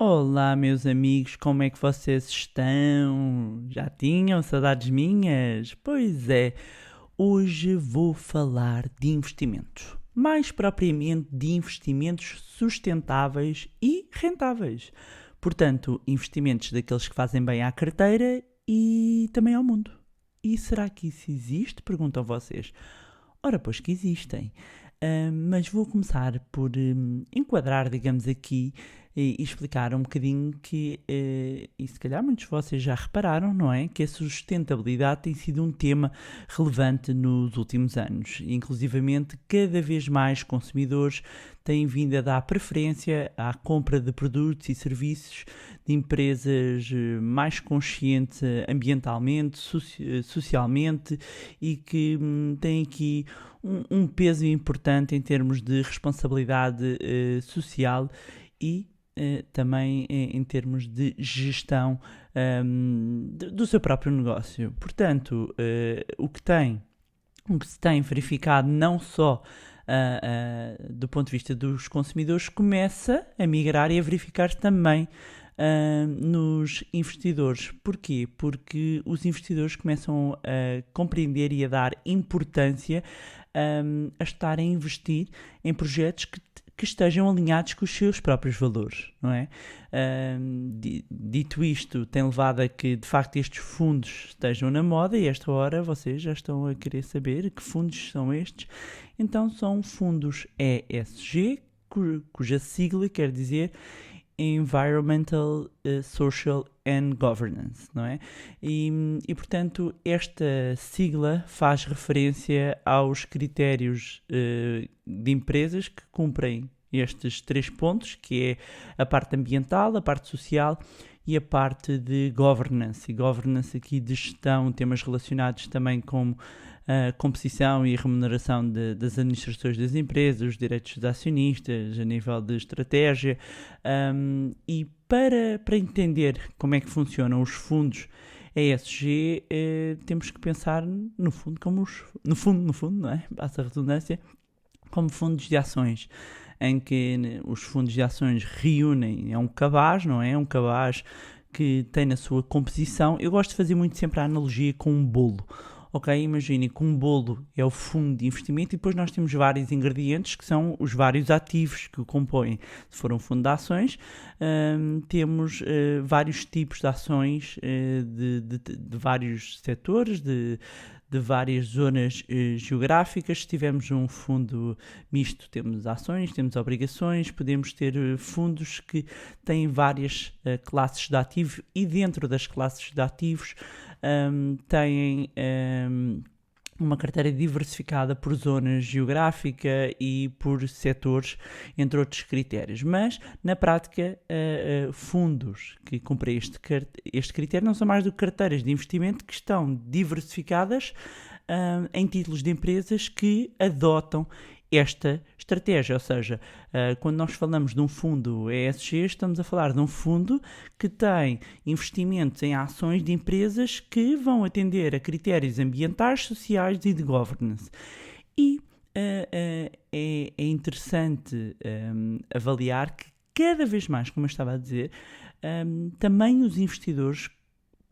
Olá, meus amigos, como é que vocês estão? Já tinham saudades minhas? Pois é, hoje vou falar de investimentos. Mais propriamente de investimentos sustentáveis e rentáveis. Portanto, investimentos daqueles que fazem bem à carteira e também ao mundo. E será que isso existe? Perguntam vocês. Ora, pois que existem. Mas vou começar por enquadrar, digamos aqui, e explicar um bocadinho que, e se calhar muitos de vocês já repararam, não é? Que a sustentabilidade tem sido um tema relevante nos últimos anos. Inclusivamente, cada vez mais consumidores têm vindo a dar preferência à compra de produtos e serviços de empresas mais conscientes ambientalmente, socialmente e que têm aqui um peso importante em termos de responsabilidade social e também em termos de gestão do seu próprio negócio. Portanto, o que se tem verificado não só do ponto de vista dos consumidores, começa a migrar e a verificar-se também nos investidores. Porquê? Porque os investidores começam a compreender e a dar importância a estar a investir em projetos que estejam alinhados com os seus próprios valores, não é? Dito isto, tem levado a que, de facto, estes fundos estejam na moda e, a esta hora, vocês já estão a querer saber que fundos são estes. Então, são fundos ESG, cuja sigla quer dizer Environmental, Social and Governance, não é? E, portanto, esta sigla faz referência aos critérios de empresas que cumprem estes 3 pontos, que é a parte ambiental, a parte social e a parte de governance. E governance aqui de gestão, temas relacionados também com a composição e remuneração das administrações das empresas, os direitos dos acionistas, a nível de estratégia. E para entender como é que funcionam os fundos ESG, temos que pensar no fundo, no fundo, não é? Passa a redundância, como fundos de ações, em que os fundos de ações reúnem, é um cabaz, não é? É um cabaz que tem na sua composição. Eu gosto de fazer muito sempre a analogia com um bolo. Ok, imaginem que um bolo é o fundo de investimento e depois nós temos vários ingredientes que são os vários ativos que o compõem. Se for um fundo de ações, temos vários tipos de ações de vários setores, de várias zonas geográficas. Se tivermos um fundo misto, temos ações, temos obrigações, podemos ter fundos que têm várias classes de ativos e dentro das classes de ativos têm uma carteira diversificada por zona geográfica e por setores, entre outros critérios. Mas, na prática, fundos que cumprem este critério não são mais do que carteiras de investimento que estão diversificadas em títulos de empresas que adotam esta estratégia, ou seja, quando nós falamos de um fundo ESG, estamos a falar de um fundo que tem investimentos em ações de empresas que vão atender a critérios ambientais, sociais e de governance. E é interessante avaliar que cada vez mais, como eu estava a dizer, também os investidores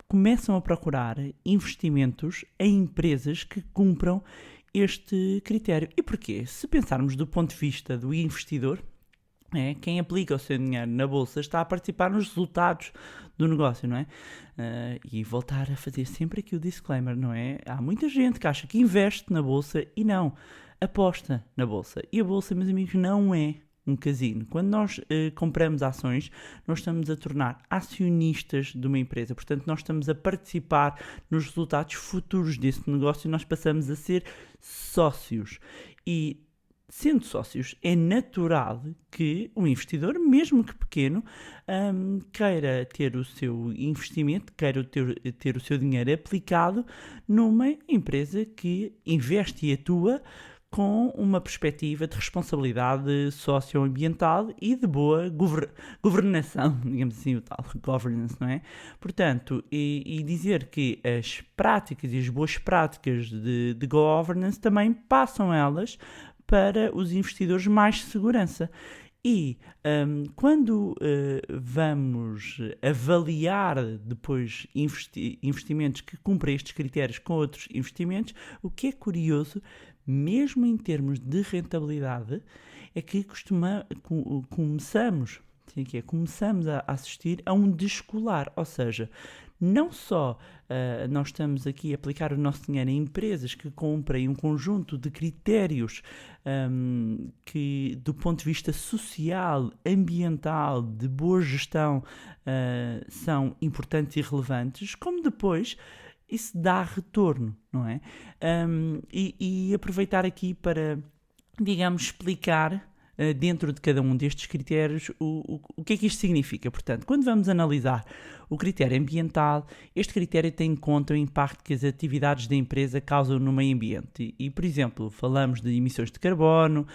começam a procurar investimentos em empresas que cumpram este critério. E porquê? Se pensarmos do ponto de vista do investidor, quem aplica o seu dinheiro na bolsa está a participar nos resultados do negócio, não é? E voltar a fazer sempre aqui o disclaimer, não é? Há muita gente que acha que investe na bolsa e não, aposta na bolsa. E a bolsa, meus amigos, não é um casino. Quando nós compramos ações, nós estamos a tornar acionistas de uma empresa. Portanto, nós estamos a participar nos resultados futuros desse negócio e nós passamos a ser sócios. E, sendo sócios, é natural que um investidor, mesmo que pequeno, queira ter o seu investimento, queira ter o seu dinheiro aplicado numa empresa que investe e atua com uma perspectiva de responsabilidade socioambiental e de boa governação, digamos assim, o tal governance, não é? Portanto, e dizer que as práticas e as boas práticas de governance também passam elas para os investidores mais segurança. E quando vamos avaliar depois investimentos que cumprem estes critérios com outros investimentos, o que é curioso, mesmo em termos de rentabilidade, é que começamos a assistir a um descolar, ou seja, não só nós estamos aqui a aplicar o nosso dinheiro em empresas que cumprem um conjunto de critérios que, do ponto de vista social, ambiental, de boa gestão, são importantes e relevantes, como depois isso dá retorno, não é? E aproveitar aqui para, digamos, explicar dentro de cada um destes critérios o que é que isto significa. Portanto, quando vamos analisar o critério ambiental, este critério tem em conta o impacto que as atividades da empresa causam no meio ambiente. E por exemplo, falamos de emissões de carbono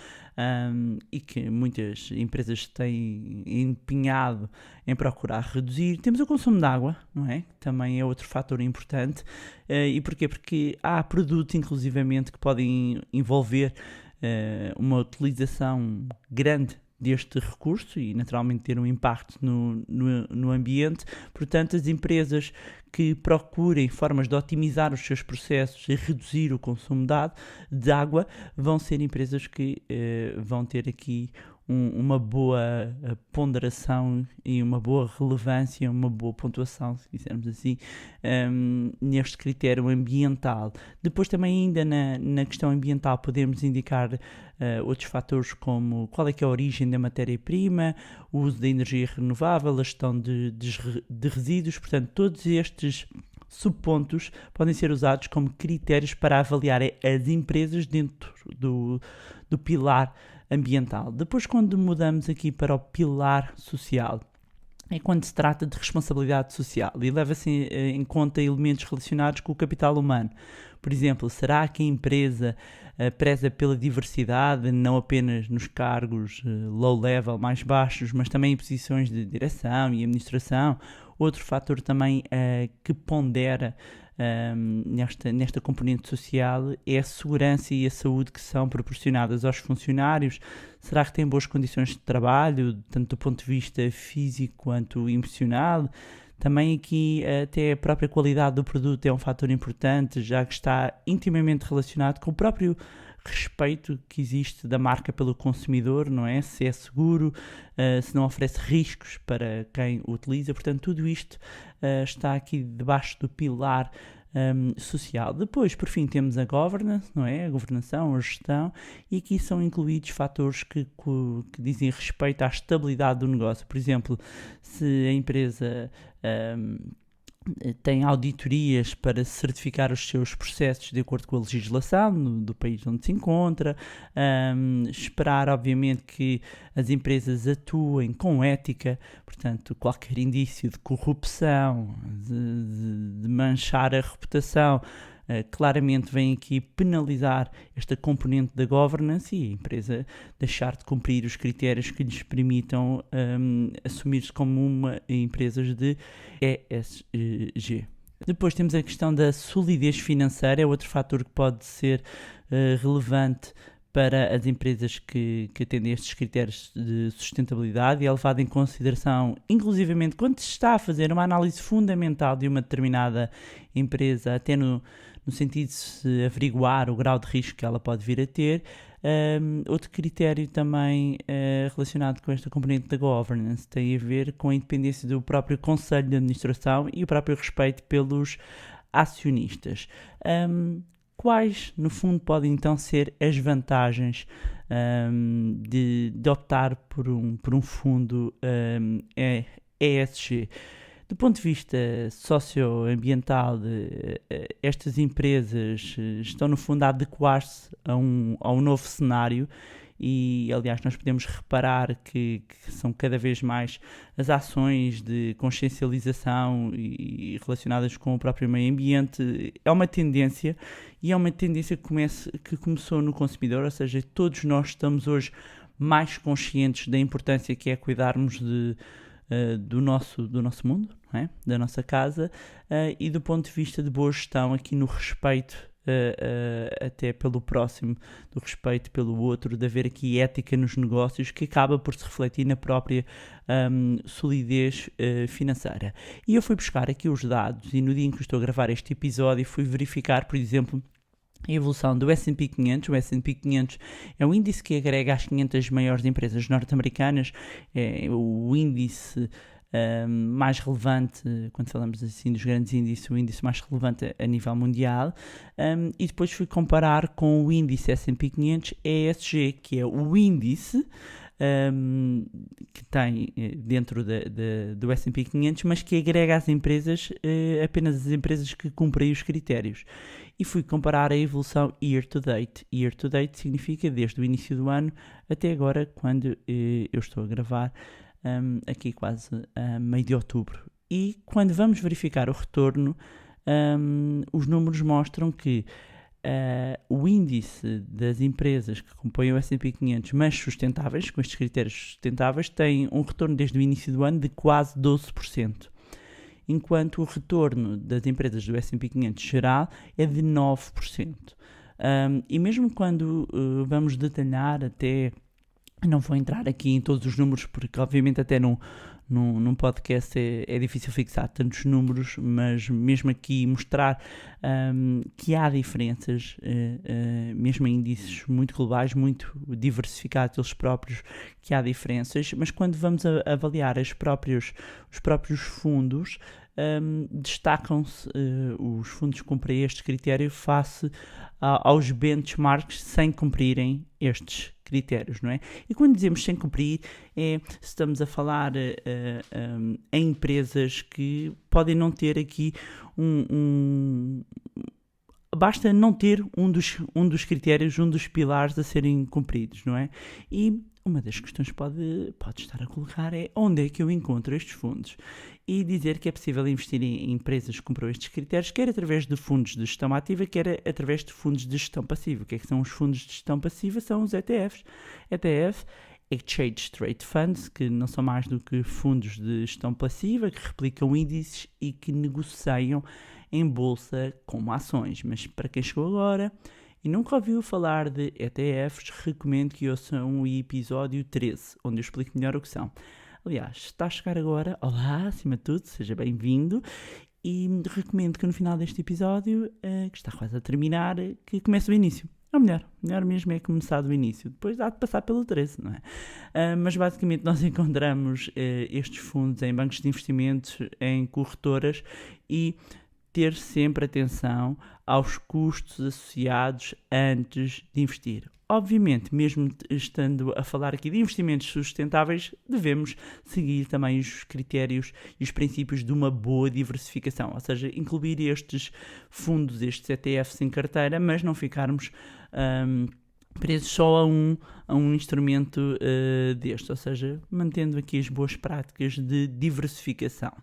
e que muitas empresas têm empenhado em procurar reduzir. Temos o consumo de água, não é? Que também é outro fator importante. E porquê? Porque há produtos, inclusivamente, que podem envolver uma utilização grande deste recurso e naturalmente ter um impacto no ambiente. Portanto, as empresas que procurem formas de otimizar os seus processos e reduzir o consumo de água vão ser empresas que vão ter aqui uma boa ponderação e uma boa relevância, uma boa pontuação, se quisermos assim, neste critério ambiental. Depois também ainda na questão ambiental podemos indicar outros fatores como qual é que é a origem da matéria-prima, o uso da energia renovável, a gestão de resíduos. Portanto, todos estes subpontos podem ser usados como critérios para avaliar as empresas dentro do pilar ambiental. Depois, quando mudamos aqui para o pilar social, é quando se trata de responsabilidade social e leva-se em conta elementos relacionados com o capital humano. Por exemplo, será que a empresa preza pela diversidade, não apenas nos cargos low-level, mais baixos, mas também em posições de direção e administração? Outro fator também que pondera nesta componente social é a segurança e a saúde que são proporcionadas aos funcionários. Será que têm boas condições de trabalho, tanto do ponto de vista físico quanto emocional? Também aqui até a própria qualidade do produto é um fator importante, já que está intimamente relacionado com o próprio respeito que existe da marca pelo consumidor, não é? Se é seguro, se não oferece riscos para quem o utiliza. Portanto, tudo isto está aqui debaixo do pilar social. Depois, por fim, temos a governance, não é? A governação, a gestão, e aqui são incluídos fatores que dizem respeito à estabilidade do negócio. Por exemplo, se a empresa tem auditorias para certificar os seus processos de acordo com a legislação do país onde se encontra, esperar obviamente que as empresas atuem com ética, portanto qualquer indício de corrupção, de manchar a reputação, claramente vem aqui penalizar esta componente da governance e a empresa deixar de cumprir os critérios que lhes permitam assumir-se como uma empresa de ESG. Depois temos a questão da solidez financeira, é outro fator que pode ser relevante para as empresas que atendem estes critérios de sustentabilidade e é levado em consideração, inclusivamente, quando se está a fazer uma análise fundamental de uma determinada empresa, até no sentido de se averiguar o grau de risco que ela pode vir a ter. Outro critério também relacionado com esta componente da governance tem a ver com a independência do próprio Conselho de Administração e o próprio respeito pelos acionistas. Quais, no fundo, podem então ser as vantagens de optar por um fundo ESG? Do ponto de vista socioambiental, estas empresas estão, no fundo, a adequar-se ao novo cenário e, aliás, nós podemos reparar que são cada vez mais as ações de consciencialização e relacionadas com o próprio meio ambiente. É uma tendência e é uma tendência que começou no consumidor, ou seja, todos nós estamos hoje mais conscientes da importância que é cuidarmos do nosso mundo, não é? Da nossa casa, e do ponto de vista de boa gestão aqui no respeito até pelo próximo, do respeito pelo outro, de haver aqui ética nos negócios que acaba por se refletir na própria solidez financeira. E eu fui buscar aqui os dados e no dia em que estou a gravar este episódio fui verificar, por exemplo, a evolução do S&P 500. O S&P 500 é um índice que agrega as 500 maiores empresas norte-americanas, é o índice mais relevante, quando falamos assim dos grandes índices, o índice mais relevante a nível mundial, e depois fui comparar com o índice S&P 500 ESG, que é o índice que tem dentro do S&P 500, mas que agrega as empresas, apenas as empresas que cumprem os critérios. E fui comparar a evolução year to date. Year to date significa desde o início do ano até agora, quando eu estou a gravar, aqui quase a meio de outubro. E quando vamos verificar o retorno, os números mostram que o índice das empresas que compõem o S&P 500, mas sustentáveis, com estes critérios sustentáveis, tem um retorno desde o início do ano de quase 12%, enquanto o retorno das empresas do S&P 500 geral é de 9%. E mesmo quando vamos detalhar até... Não vou entrar aqui em todos os números, porque obviamente até num podcast é difícil fixar tantos números, mas mesmo aqui mostrar que há diferenças, mesmo em índices muito globais, muito diversificados eles próprios, que há diferenças, mas quando vamos avaliar os próprios fundos, destacam-se os fundos que cumprem este critério face aos benchmarks sem cumprirem estes critérios, não é? E quando dizemos sem cumprir, estamos a falar em empresas que podem não ter aqui basta não ter um dos critérios, um dos pilares a serem cumpridos, não é? E uma das questões que pode estar a colocar é onde é que eu encontro estes fundos? E dizer que é possível investir em empresas que cumpram estes critérios, quer através de fundos de gestão ativa, quer através de fundos de gestão passiva. O que é que são os fundos de gestão passiva? São os ETFs. ETF, Exchange Traded Funds, que não são mais do que fundos de gestão passiva, que replicam índices e que negociam em bolsa como ações. Mas para quem chegou agora e nunca ouviu falar de ETFs, recomendo que ouçam o episódio 13, onde eu explico melhor o que são. Aliás, se está a chegar agora, olá, acima de tudo, seja bem-vindo, e recomendo que no final deste episódio, que está quase a terminar, que comece do início. Ou melhor mesmo é começar do início, depois há de passar pelo 13, não é? Mas basicamente nós encontramos estes fundos em bancos de investimentos, em corretoras, e ter sempre atenção aos custos associados antes de investir. Obviamente, mesmo estando a falar aqui de investimentos sustentáveis, devemos seguir também os critérios e os princípios de uma boa diversificação, ou seja, incluir estes fundos, estes ETFs em carteira, mas não ficarmos presos só a um instrumento deste, ou seja, mantendo aqui as boas práticas de diversificação.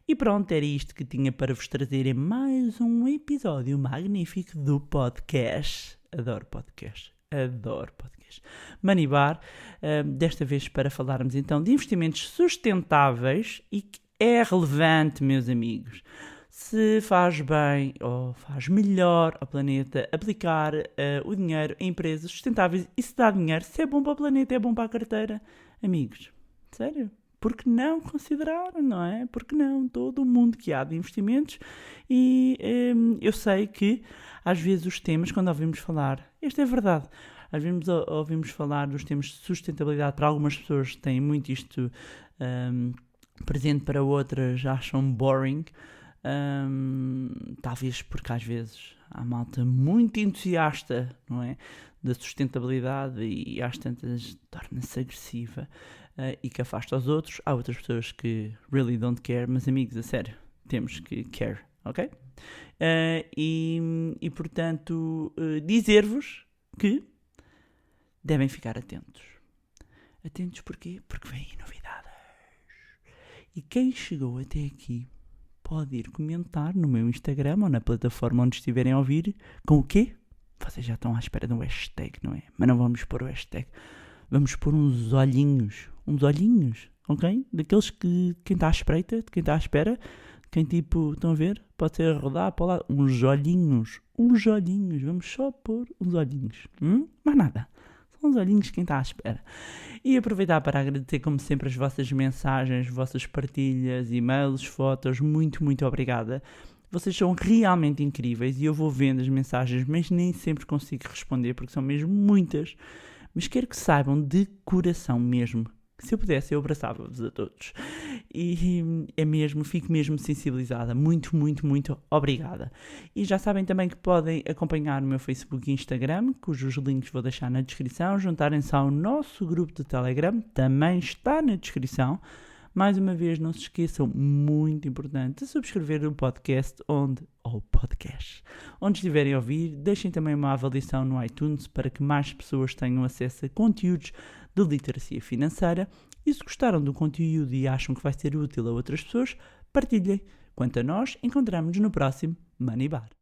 E pronto, era isto que tinha para vos trazer em mais um episódio magnífico do podcast. Adoro podcast. Money Bar, desta vez para falarmos então de investimentos sustentáveis e que é relevante, meus amigos, se faz bem ou faz melhor ao planeta aplicar o dinheiro em empresas sustentáveis, e se dá dinheiro, se é bom para o planeta, é bom para a carteira. Amigos, sério? Por que não considerar, não é? Por que não? Todo o mundo que há de investimentos. E eu sei que às vezes os temas, quando ouvimos falar, isto é verdade, às vezes ouvimos falar dos temas de sustentabilidade, para algumas pessoas têm muito isto presente, para outras acham boring, talvez porque às vezes há malta muito entusiasta, não é, da sustentabilidade, e às tantas torna-se agressiva e que afasta os outros. Há outras pessoas que really don't care, mas amigos, a sério, temos que care, ok? E portanto, dizer-vos que devem ficar atentos. Atentos porquê? Porque vêm novidades. E quem chegou até aqui pode ir comentar no meu Instagram ou na plataforma onde estiverem a ouvir com o quê? Vocês já estão à espera de um hashtag, não é? Mas não vamos pôr o hashtag. Vamos pôr uns olhinhos, ok? Daqueles que quem está à espreita, de quem está à espera, Quem tipo, estão a ver? Pode ser a rodar para lá uns olhinhos, vamos só pôr uns olhinhos, mais nada. São uns olhinhos quem está à espera. E aproveitar para agradecer, como sempre, as vossas mensagens, vossas partilhas, e-mails, fotos. Muito, muito obrigada. Vocês são realmente incríveis e eu vou vendo as mensagens, mas nem sempre consigo responder porque são mesmo muitas. Mas quero que saibam de coração mesmo. Se eu pudesse, eu abraçava-vos a todos. E fico mesmo sensibilizada. Muito, muito, muito obrigada. E já sabem também que podem acompanhar o meu Facebook e Instagram, cujos links vou deixar na descrição. Juntarem-se ao nosso grupo de Telegram, também está na descrição. Mais uma vez, não se esqueçam, muito importante, de subscrever o podcast onde estiverem a ouvir. Deixem também uma avaliação no iTunes para que mais pessoas tenham acesso a conteúdos de literacia financeira. E se gostaram do conteúdo e acham que vai ser útil a outras pessoas, partilhem. Quanto a nós, encontramos-nos no próximo Money Bar.